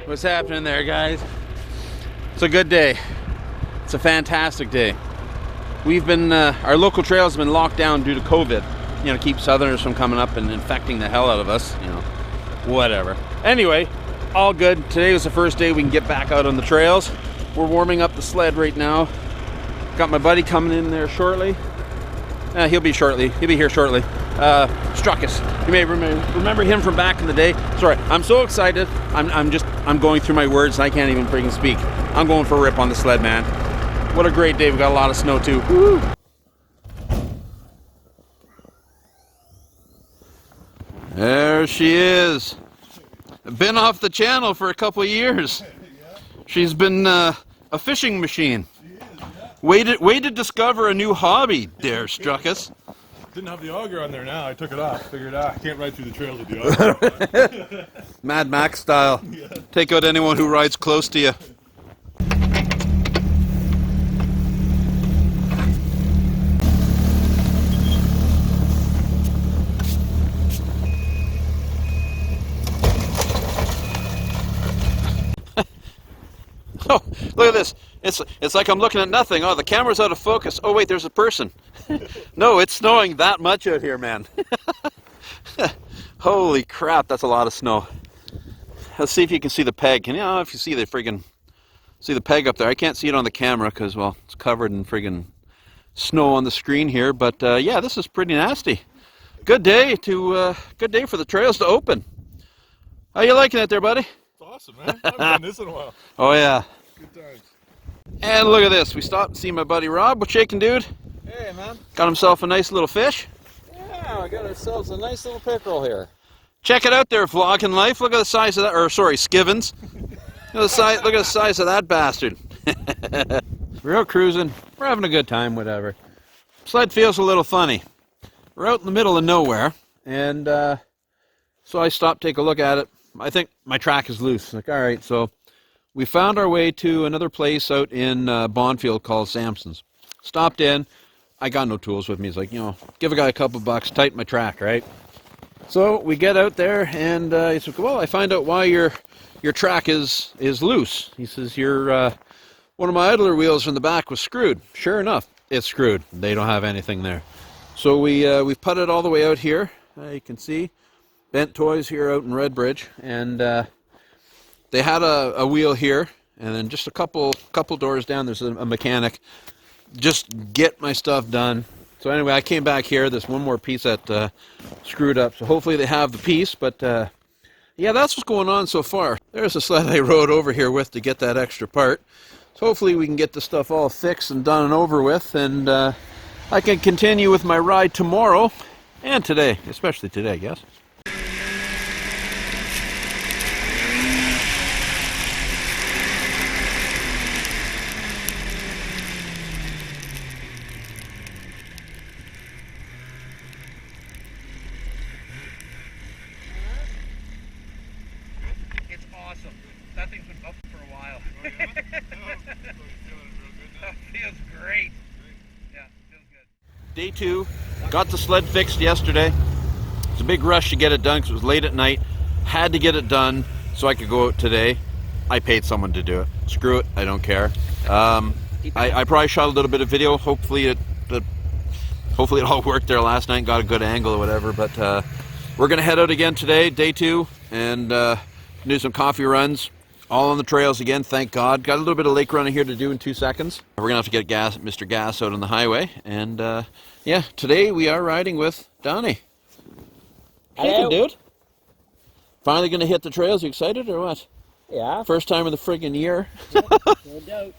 What's happening there, guys? It's a good day. It's a fantastic day. We've been, our local trails have been locked down due to COVID. You know, keep Southerners from coming up and infecting the hell out of us. You know, whatever. Anyway, all good. Today was the first day we can get back out on the trails. We're warming up the sled right now. Got my buddy coming in there shortly. He'll be here shortly. Struckus. You may remember him from back in the day. Sorry, I'm so excited. I'm going through my words and I can't even freaking speak. I'm going for a rip on the sled, man. What a great day. We got a lot of snow too. Woo! There she is. Been off the channel for a couple of years. She's been a fishing machine. Way to discover a new hobby there, Struckus. Didn't have the auger on there now. I took it off. Figured I can't ride through the trails with the auger. Mad Max style. Yeah. Take out anyone who rides close to you. Oh, look at this. It's like I'm looking at nothing. Oh, the camera's out of focus. Oh, wait, there's a person. No, it's snowing that much out here, man. Holy crap, that's a lot of snow. Let's see if you can see the peg. Can you know if you see the peg up there? I can't see it on the camera because, well, it's covered in friggin' snow on the screen here. But yeah, this is pretty nasty. Good day for the trails to open. How you liking it there, buddy? It's awesome, man. I haven't done this in a while. Oh yeah. Good times. And look at this. We stopped to see my buddy Rob. What's shaking, dude? Hey, man. Got himself a nice little fish. Yeah, we got ourselves a nice little pickerel here. Check it out there, vlogging life. Look at the size of that, or sorry, skivens. Look at the size of that bastard. We're out cruising. We're having a good time, whatever. Sled feels a little funny. We're out in the middle of nowhere, and so I stopped to take a look at it. I think my track is loose. Like, all right, so we found our way to another place out in Bonfield called Samson's. Stopped in. I got no tools with me. He's like, you know, give a guy a couple bucks, tighten my track, right? So we get out there, and he said, well, I find out why your track is loose. He says, one of my idler wheels from the back was screwed. Sure enough, it's screwed. They don't have anything there. So we've putted all the way out here. You can see Bent Toys here out in Redbridge, and they had a wheel here, and then just a couple doors down, there's a mechanic. Just get my stuff done. So anyway, I came back here. There's one more piece that screwed up. So hopefully they have the piece. But yeah, that's what's going on so far. There's a sled I rode over here with to get that extra part. So hopefully we can get the stuff all fixed and done and over with. And I can continue with my ride tomorrow and today, especially today, I guess. Awesome. That thing's been up for a while. Oh, yeah? Oh, so you're feeling real good now? That feels great. Yeah, feels good. Day 2, got the sled fixed yesterday. It's a big rush to get it done because it was late at night. Had to get it done so I could go out today. I paid someone to do it. Screw it, I don't care. I probably shot a little bit of video. Hopefully it all worked there last night and got a good angle or whatever. But we're gonna head out again today, day 2, and do some coffee runs, all on the trails again, thank God. Got a little bit of lake running here to do in 2 seconds. We're gonna have to get Mr. Gas out on the highway, and yeah, today we are riding with Donnie. Hey, dude. Finally gonna hit the trails. You excited or what? Yeah. First time in the friggin' year. No doubt.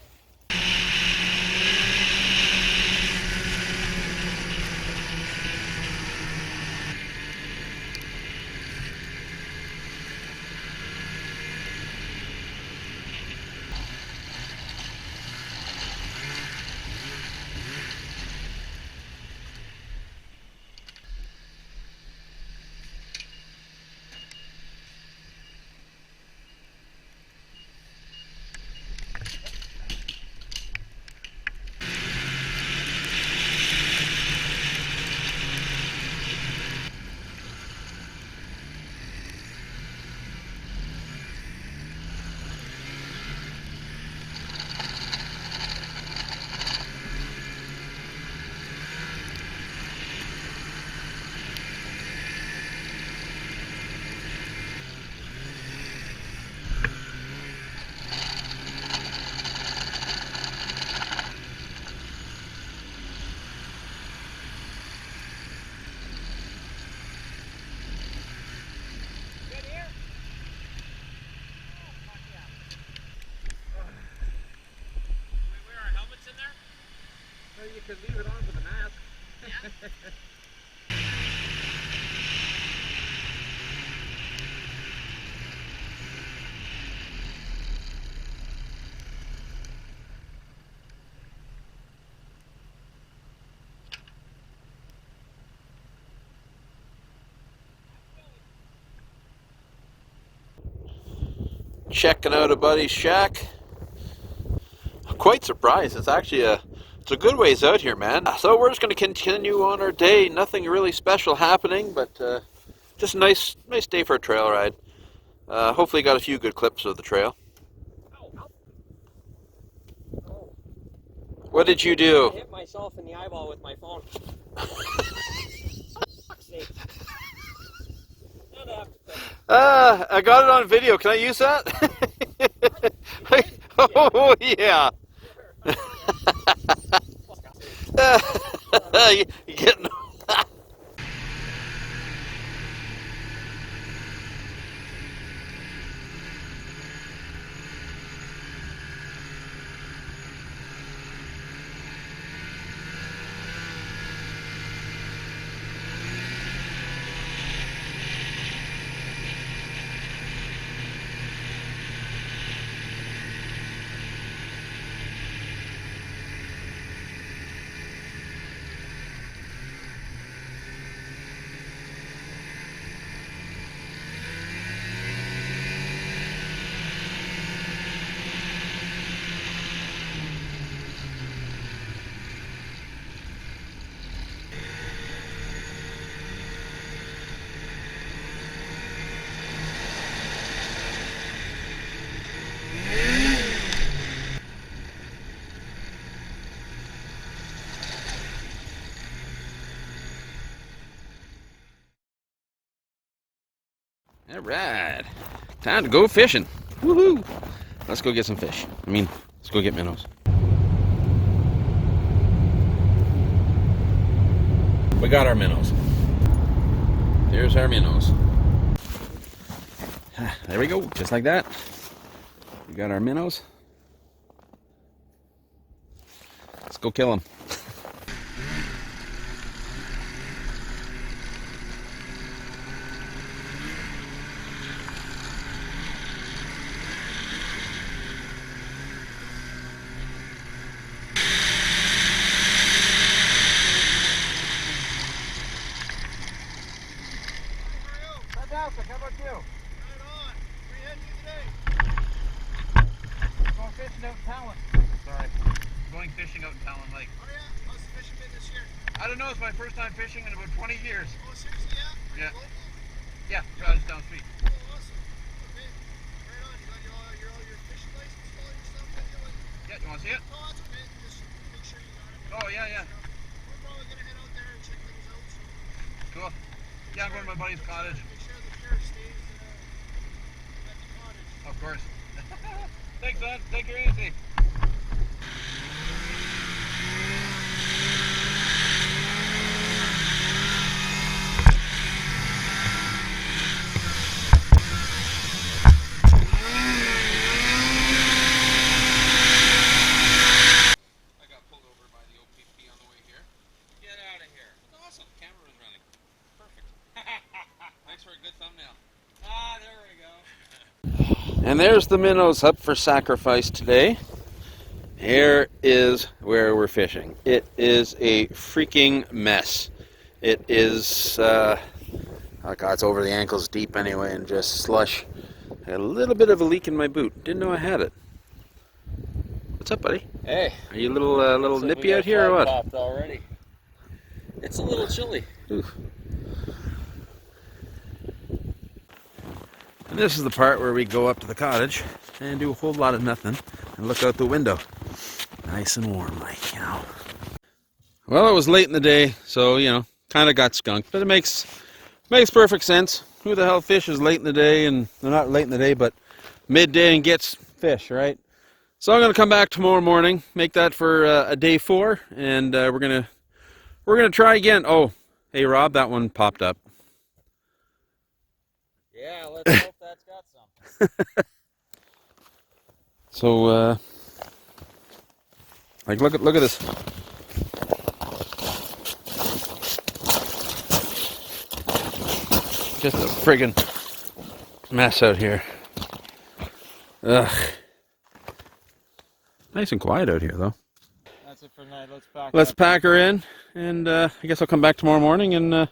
Checking out a buddy's shack. I'm quite surprised. It's actually it's a good ways out here, man. So we're just going to continue on our day. Nothing really special happening, but just a nice day for a trail ride. Hopefully got a few good clips of the trail. What did you do? I hit myself in the eyeball with my phone. I got it on video. Can I use that? Oh, yeah. You getting... All right, time to go fishing. Woohoo! Let's go get some fish. Let's go get minnows. We got our minnows. There's our minnows. There we go, just like that. We got our minnows. Let's go kill them. How about you? Right on. Where you heading today? Going fishing out in Talon. Sorry. Going fishing out in Talon Lake. Oh yeah? How's the fishing been this year? I don't know, it's my first time fishing in about 20 years. Oh seriously, yeah? Yeah. Local? Yeah, just down the street. Oh awesome. Okay. Right on. You got all your fishing license and all your stuff with you? Yeah, you want to see it? No, that's okay. Just make sure you got it. Oh, yeah, yeah. We're probably going to head out there and check things out. So Cool. Yeah, I'm going to my buddy's cottage. make sure the pair stays at the cottage. Of course. Thanks, son. Take care easy. I got pulled over by the OPP on the way here. Get out of here. Awesome, camera was running. Perfect. Thanks for a good thumbnail. Ah, there we go. And there's the minnows up for sacrifice today. Here is where we're fishing. It is a freaking mess. It is, oh God, it's over the ankles deep anyway, and just slush. I had a little bit of a leak in my boot. Didn't know I had it. What's up, buddy? Hey. Are you a little nippy out here or what? Popped already. It's a little chilly. Ooh. And this is the part where we go up to the cottage and do a whole lot of nothing and look out the window. Nice and warm, like, you know. Well, it was late in the day, so, you know, kind of got skunked, but it makes perfect sense. Who the hell fishes late in the day, and well, not late in the day, but midday and gets fish, right? So I'm going to come back tomorrow morning, make that for a day 4, and we're gonna try again. Oh, hey Rob, that one popped up. Yeah, let's hope that's got some. So, like, look at this. Just a friggin' mess out here. Ugh. Nice and quiet out here, though. That's it for tonight. Let's pack Let's up. pack her in, and I guess I'll come back tomorrow morning, and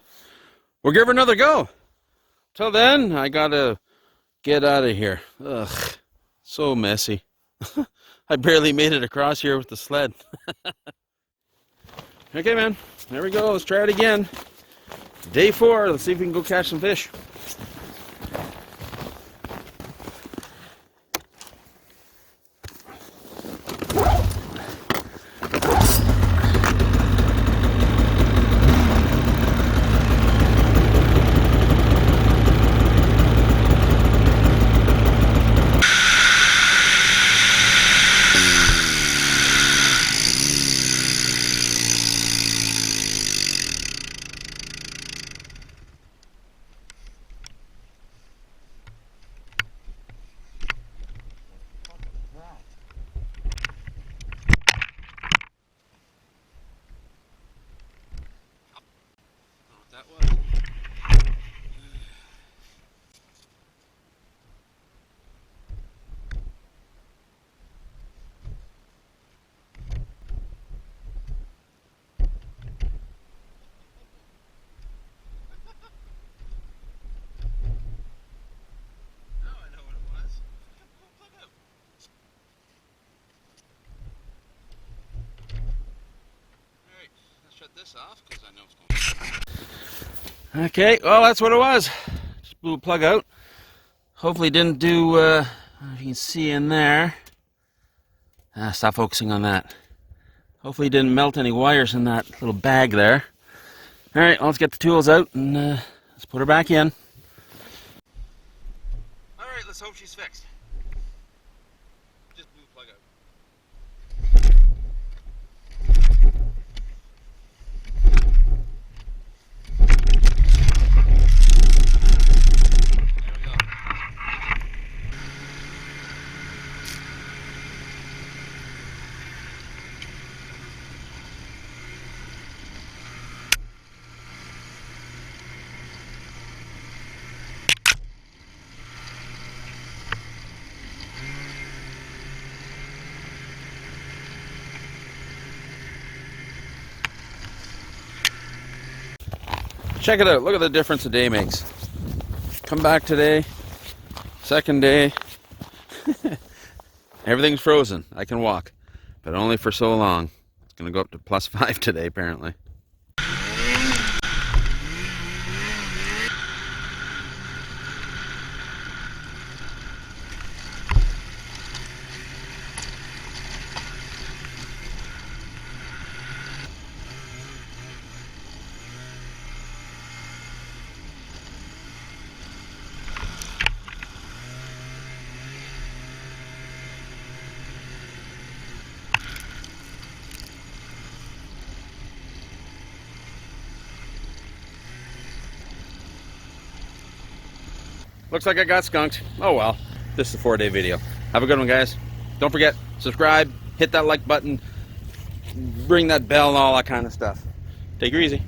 we'll give her another go. Till then, I gotta get out of here. Ugh, so messy. I barely made it across here with the sled. Okay, man, there we go. Let's try it again. Day 4. Let's see if we can go catch some fish. That was. Shut this off because I know it's going. Okay, well that's what it was. Just blew a plug out. Hopefully didn't do. If you can see in there. Stop focusing on that. Hopefully didn't melt any wires in that little bag there. All right, well, let's get the tools out and let's put her back in. All right, let's hope she's fixed. Just blew the plug out. Check it out. Look at the difference a day makes. Come back today, second day. Everything's frozen. I can walk, but only for so long. It's going to go up to +5 today, apparently. Looks like I got skunked. Oh well, this is a 4-day video. Have a good one, guys. Don't forget, subscribe, hit that like button, ring that bell and all that kind of stuff. Take her easy.